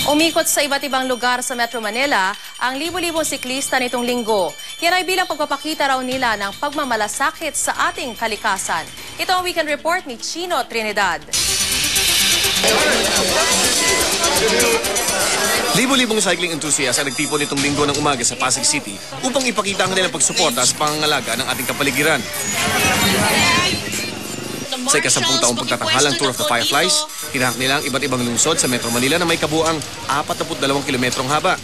Umikot sa iba't ibang lugar sa Metro Manila ang libo-libong siklista nitong linggo. Yan ay bilang pagpapakita raw nila ng pagmamalasakit sa ating kalikasan. Ito ang Weekend Report ni Chino Trinidad. Libo-libong cycling enthusiasts ang nagtipon nitong linggo ng umaga sa Pasig City upang ipakita ang kanilang pagsuporta sa pangangalaga ng ating kapaligiran. Sa ikasampung taong pagtatanghalang Tour of the Fireflies, tinahak nila ang iba't ibang lungsod sa Metro Manila na may kabuang 42 kilometrong haba.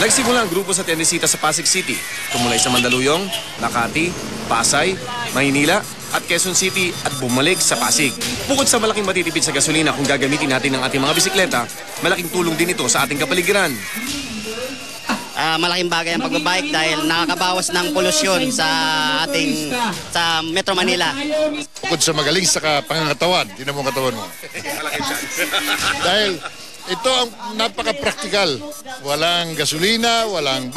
Nagsimula ang grupo sa Tenesita sa Pasig City, tumulay sa Mandaluyong, Makati, Pasay, Maynila at Quezon City at bumalik sa Pasig. Bukod sa malaking matitipid sa gasolina kung gagamitin natin ang ating mga bisikleta, malaking tulong din ito sa ating kapaligiran. Malaking bagay ang pagbabike dahil nakakabawas ng polusyon sa Metro Manila. Bukod sa magaling sa pangangatawan, tinan mo ang katawan mo. Dahil ito ang napaka-practical. Walang gasolina, walang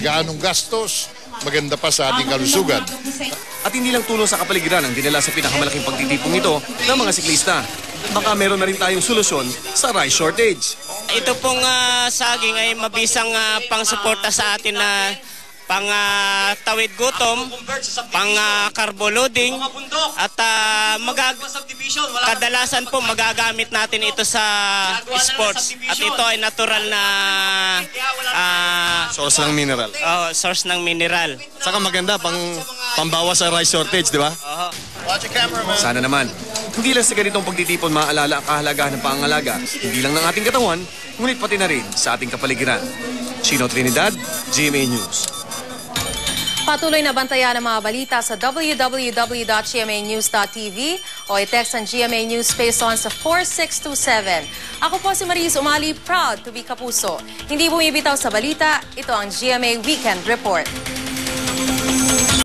gaanong gastos, maganda pa sa ating kalusugan. At hindi lang tulong sa kapaligiran ang dinala sa pinakamalaking pagtitipong ito ng mga siklista. Baka meron na rin tayong solusyon sa rice shortage. Ito pong saging ay mabisang pang-suporta sa atin na pang-tawid gutom, pang-carbo loading, at kadalasan po magagamit natin ito sa sports. At ito ay natural na Source ng mineral. source ng mineral. Saka maganda pambawas sa rice shortage, di ba? Sana naman. Hindi lang sa ganitong pagtitipon maaalala ang kahalagahan ng pangangalaga, hindi lang ng ating katawan, ngunit pati na rin sa ating kapaligiran. Chino Trinidad, GMA News. Patuloy na bantayan ang mga balita sa www.gmanews.tv o i-text ang GMA News Space on sa 4627. Ako po si Maris Umali, proud to be Kapuso. Hindi bumibitaw sa balita, ito ang GMA Weekend Report.